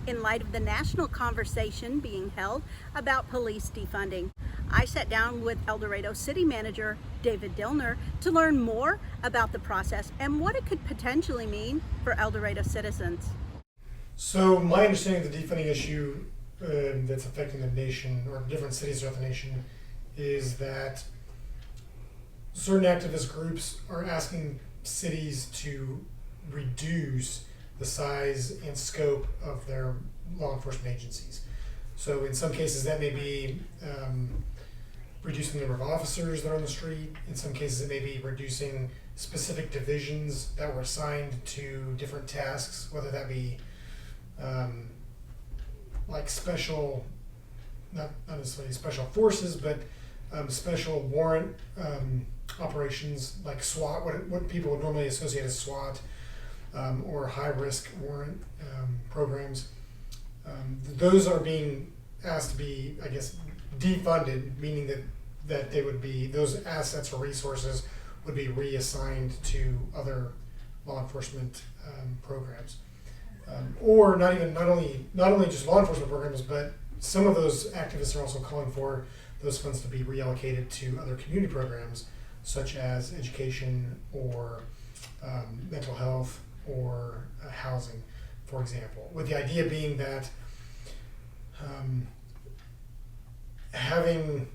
in light of the national conversation being held about police defunding. I sat down with Dorado City Manager David Dillner to learn more about the process and what it could potentially mean for Dorado citizens. So my understanding of the defunding issue that's affecting the nation, or different cities throughout the nation, is that certain activist groups are asking cities to reduce the size and scope of their law enforcement agencies. So in some cases that may be reducing the number of officers that are on the street. In some cases it may be reducing specific divisions that were assigned to different tasks, whether that be like special, not necessarily special forces, but special warrant operations like SWAT, what people would normally associate as SWAT, or high-risk warrant programs. Those are being asked to be, I guess, defunded, meaning that they would be, those assets or resources would be reassigned to other law enforcement programs. Or not only just law enforcement programs, but some of those activists are also calling for those funds to be reallocated to other community programs, such as education or mental health or housing, for example. With the idea being that having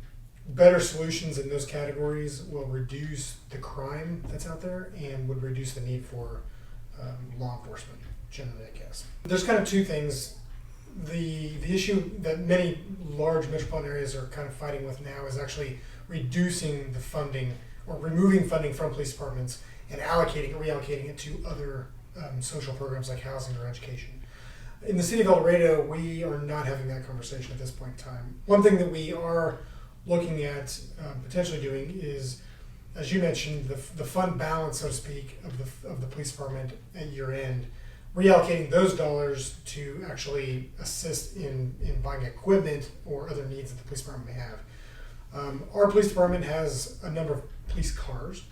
better solutions in those categories will reduce the crime that's out there and would reduce the need for law enforcement, generally, I guess. There's kind of two things. The issue that many large metropolitan areas are kind of fighting with now is actually reducing the funding or removing funding from police departments and reallocating it to other social programs like housing or education. In the city of El Dorado, we are not having that conversation at this point in time. One thing that we are looking at potentially doing is, as you mentioned, the fund balance, so to speak, of the police department at year end, reallocating those dollars to actually assist in buying equipment or other needs that the police department may have. Our police department has a number of police cars,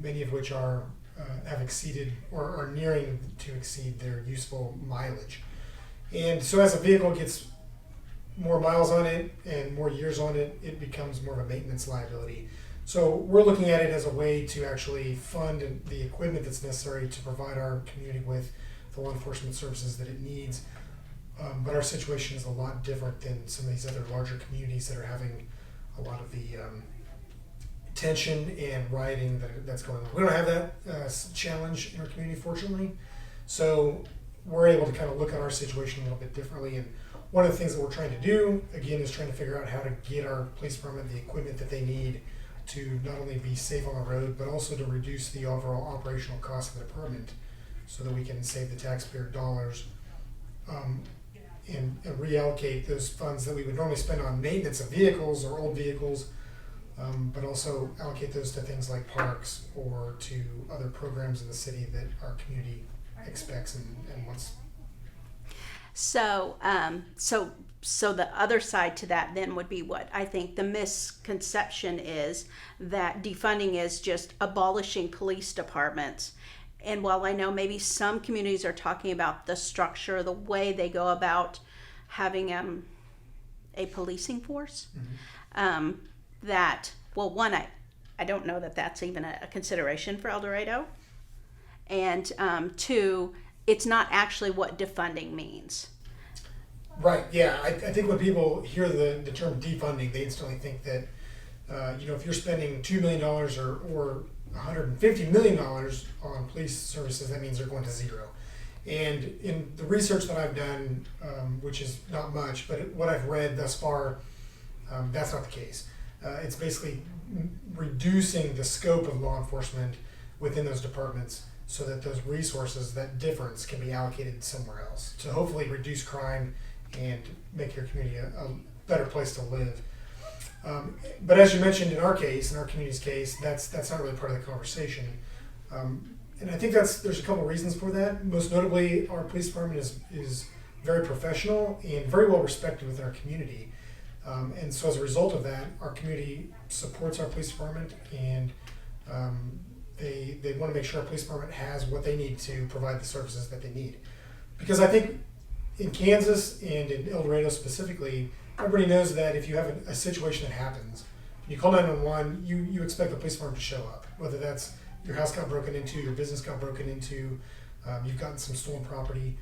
many of which have exceeded or are nearing to exceed their useful mileage. And so as a vehicle gets more miles on it and more years on it, it becomes more of a maintenance liability. So we're looking at it as a way to actually fund the equipment that's necessary to provide our community with the law enforcement services that it needs. But our situation is a lot different than some of these other larger communities that are having a lot of the tension and rioting that's going on. We don't have that challenge in our community, fortunately. So we're able to kind of look at our situation a little bit differently. And one of the things that we're trying to do, again, is trying to figure out how to get our police department the equipment that they need to not only be safe on the road, but also to reduce the overall operational cost of the department so that we can save the taxpayer dollars and reallocate those funds that we would normally spend on maintenance of vehicles or old vehicles, but also allocate those to things like parks or to other programs in the city that our community expects and wants. So the other side to that then would be what I think the misconception is, that defunding is just abolishing police departments. And while I know maybe some communities are talking about the structure, the way they go about having a policing force, that, well, one, I don't know that that's even a consideration for El Dorado. And two, it's not actually what defunding means. Right, yeah. I think when people hear the term defunding, they instantly think that, if you're spending $2 million or $150 million on police services, that means they're going to zero. And in the research that I've done, which is not much, but what I've read thus far, that's not the case. It's basically reducing the scope of law enforcement within those departments so that those resources, that difference, can be allocated somewhere else to hopefully reduce crime and make your community a better place to live. But as you mentioned, in our community's case, that's not really part of the conversation. And I think there's a couple of reasons for that. Most notably, our police department is very professional and very well respected within our community. And so as a result of that, our community supports our police department, and they want to make sure our police department has what they need to provide the services that they need. Because I think in Kansas and in El Dorado specifically, everybody knows that if you have a situation that happens, you call 911, you expect the police department to show up, whether that's your house got broken into, your business got broken into, you've gotten some stolen property,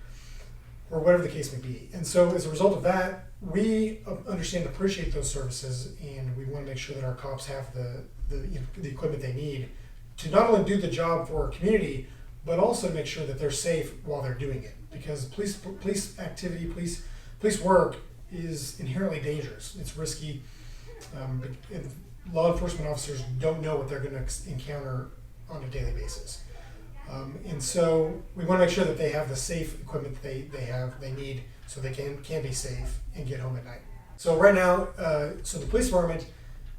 or whatever the case may be. And so as a result of that, we understand and appreciate those services, and we want to make sure that our cops have the equipment they need to not only do the job for our community, but also to make sure that they're safe while they're doing it. Because police activity, police work is inherently dangerous. It's risky. And law enforcement officers don't know what they're going to encounter on a daily basis. And so we want to make sure that they have the safe equipment they need so they can be safe and get home at night. So right now, so the police department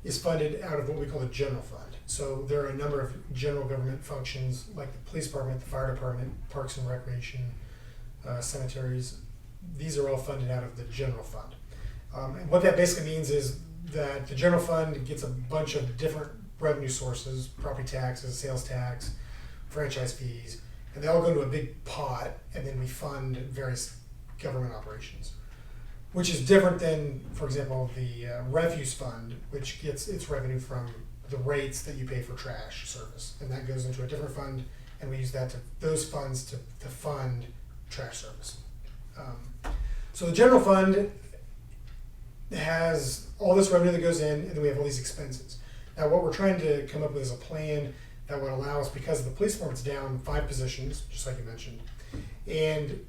is funded out of what we call the general fund. So there are a number of general government functions like the police department, the fire department, parks and recreation, cemeteries. These are all funded out of the general fund. And what that basically means is that the general fund gets a bunch of different revenue sources: property taxes, sales tax, franchise fees, and they all go into a big pot, and then we fund various government operations, which is different than, for example, the refuse fund, which gets its revenue from the rates that you pay for trash service, and that goes into a different fund, and we use those funds to fund trash service. So the general fund has all this revenue that goes in, and then we have all these expenses. Now, what we're trying to come up with is a plan that would allow us, because the police department's down 5 positions, just like you mentioned, and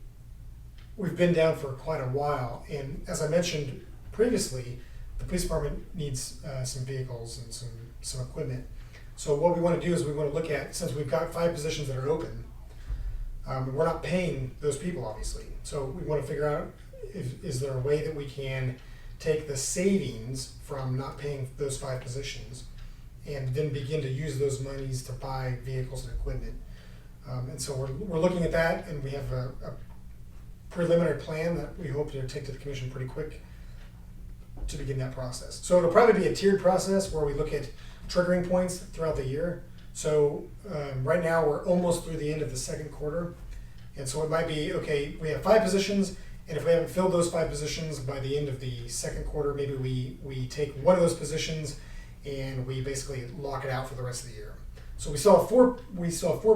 we've been down for quite a while. And as I mentioned previously, the police department needs some vehicles and some equipment. So what we want to do is we want to look at, since we've got 5 positions that are open, we're not paying those people, obviously. So we want to figure out, is there a way that we can take the savings from not paying those 5 positions and then begin to use those monies to buy vehicles and equipment. And so we're looking at that, and we have a preliminary plan that we hope to take to the commission pretty quick to begin that process. So it'll probably be a tiered process where we look at triggering points throughout the year. So right now we're almost through the end of the second quarter. And so it might be, okay, we have 5 positions, and if we haven't filled those 5 positions by the end of the second quarter, maybe we take one of those positions and we basically lock it out for the rest of the year. So we saw 4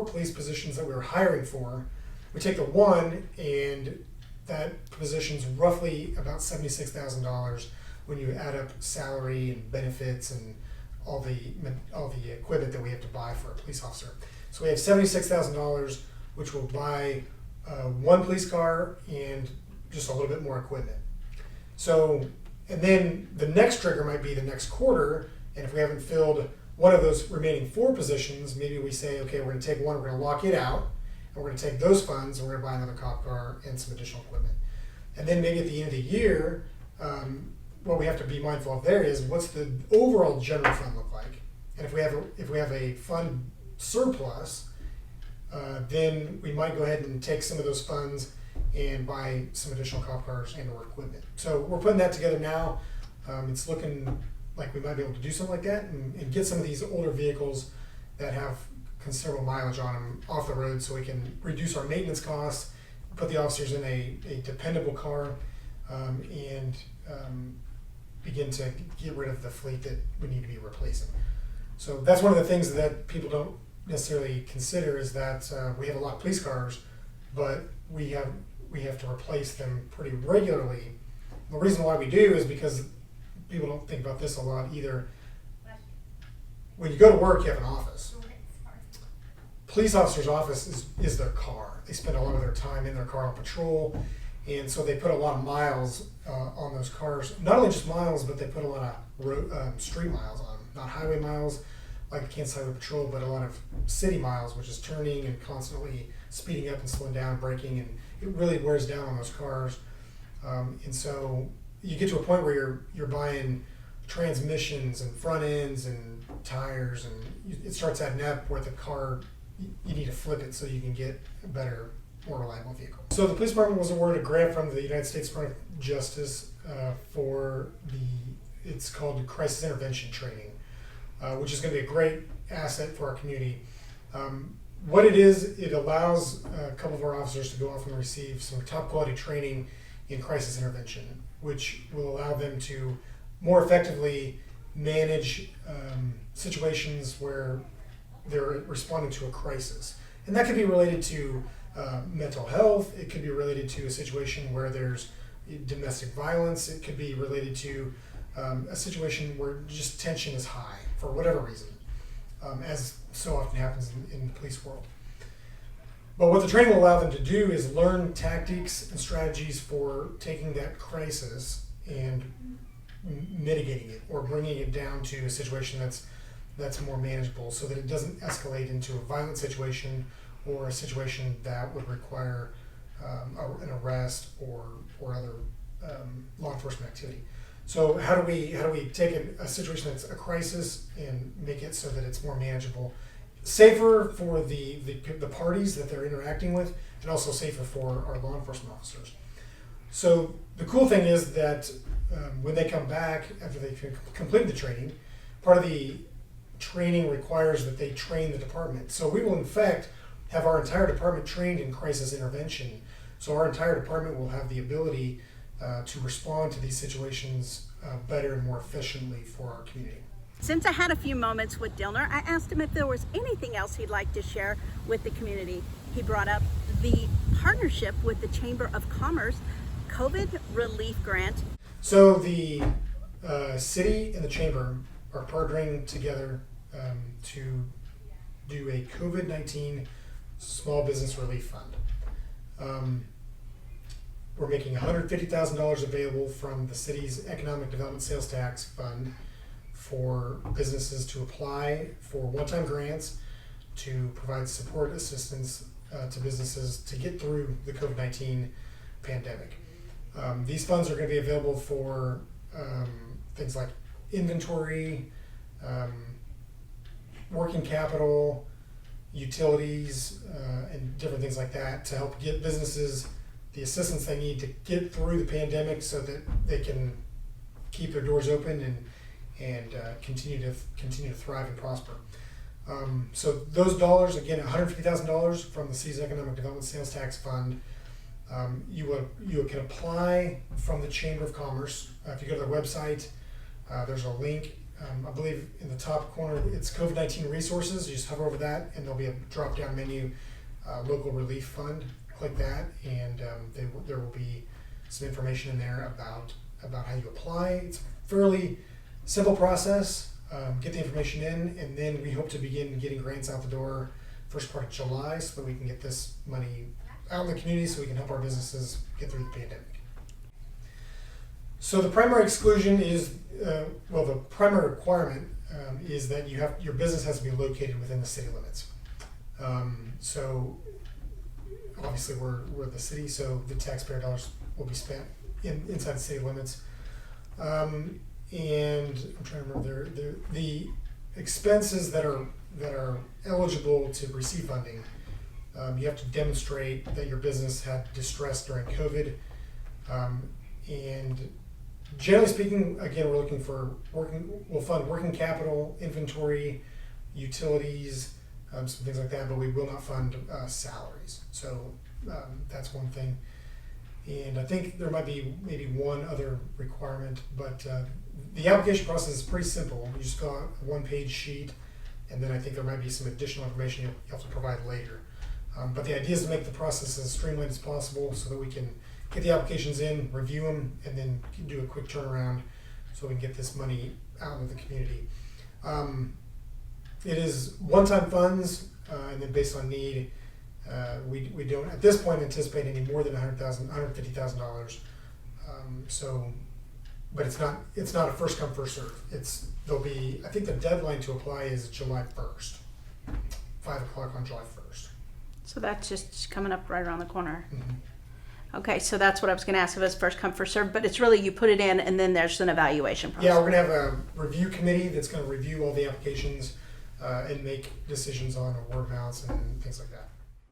police positions that we were hiring for. We take the one, and that position's roughly about $76,000 when you add up salary and benefits and all the equipment that we have to buy for a police officer. So we have $76,000, which will buy 1 police car and just a little bit more equipment. So, and then the next trigger might be the next quarter, and if we haven't filled one of those remaining 4 positions, maybe we say, okay, we're going to take one, we're going to lock it out, and we're going to take those funds, and we're going to buy another cop car and some additional equipment. And then maybe at the end of the year, what we have to be mindful of there is, what's the overall general fund look like? And if we have a fund surplus, then we might go ahead and take some of those funds and buy some additional cop cars and or equipment. So we're putting that together now. It's looking like we might be able to do something like that and get some of these older vehicles that have considerable mileage on them off the road, so we can reduce our maintenance costs, put the officers in a dependable car, and begin to get rid of the fleet that we need to be replacing. So that's one of the things that people don't necessarily consider, is that we have a lot of police cars, but we have to replace them pretty regularly. The reason why we do is because people don't think about this a lot either. When you go to work, you have an office. Police officer's office is their car. They spend a lot of their time in their car on patrol, and so they put a lot of miles on those cars. Not only just miles, but they put a lot of street miles on them. Not highway miles like the Kansas Highway Patrol, but a lot of city miles, which is turning and constantly speeding up and slowing down, braking, and it really wears down on those cars. And so you get to a point where you're buying transmissions and front ends and tires, and it starts adding up where the car, you need to flip it so you can get a better, more reliable vehicle. So the police department was awarded a grant from the United States Department of Justice for it's called Crisis Intervention Training, which is going to be a great asset for our community. what it is, it allows a couple of our officers to go off and receive some top quality training in crisis intervention, which will allow them to more effectively manage situations where they're responding to a crisis. And that could be related to mental health. It could be related to a situation where there's domestic violence. It could be related to a situation where just tension is high for whatever reason, as so often happens in the police world. But what the training will allow them to do is learn tactics and strategies for taking that crisis and mitigating it, or bringing it down to a situation that's more manageable, so that it doesn't escalate into a violent situation or a situation that would require an arrest or other law enforcement activity. So how do we take a situation that's a crisis and make it so that it's more manageable, safer for the parties that they're interacting with, and also safer for our law enforcement officers. So the cool thing is that when they come back after they've completed the training, part of the training requires that they train the department. So we will in fact have our entire department trained in crisis intervention. So our entire department will have the ability to respond to these situations better and more efficiently for our community. Since I had a few moments with Dillner, I asked him if there was anything else he'd like to share with the community. He brought up the partnership with the Chamber of Commerce COVID Relief Grant. So the city and the chamber are partnering together to do a COVID-19 small business relief fund. We're making $150,000 available from the city's Economic Development Sales Tax Fund for businesses to apply for one-time grants to provide support assistance to businesses to get through the COVID-19 pandemic. These funds are going to be available for things like inventory, working capital, utilities, and different things like that to help get businesses the assistance they need to get through the pandemic so that they can keep their doors open and continue to thrive and prosper. So those dollars, again, $150,000 from the city's Economic Development Sales Tax Fund. You can apply from the Chamber of Commerce. If you go to their website, there's a link. I believe in the top corner, it's COVID-19 resources. You just hover over that, and there'll be a drop-down menu, local relief fund. Click that, and there will be some information in there about how you apply. It's a fairly simple process. Get the information in, and then we hope to begin getting grants out the door first part of July, so that we can get this money out in the community, so we can help our businesses get through the pandemic. So the primary exclusion is, the primary requirement is that your business has to be located within the city limits. So obviously we're the city, so the taxpayer dollars will be spent inside the city limits. And I'm trying to remember the expenses that are eligible to receive funding. You have to demonstrate that your business had distress during COVID, and generally speaking, again, we're looking for we'll fund working capital, inventory, utilities, some things like that, but we will not fund salaries. So that's one thing. And I think there might be maybe one other requirement, but the application process is pretty simple. You just fill out a one-page sheet, and then I think there might be some additional information you have to provide later. But the idea is to make the process as streamlined as possible so that we can get the applications in, review them, and then do a quick turnaround so we can get this money out into the community. It is one-time funds, and then based on need, we don't at this point anticipate any more than $150,000. But it's not a first come first serve. I think the deadline to apply is July 1st, 5 o'clock on July 1st. So that's just coming up right around the corner. Mm-hmm. Okay, so that's what I was going to ask if it's first come first serve, but it's really you put it in and then there's an evaluation process. Yeah, we're going to have a review committee that's going to review all the applications and make decisions on award amounts and things like that.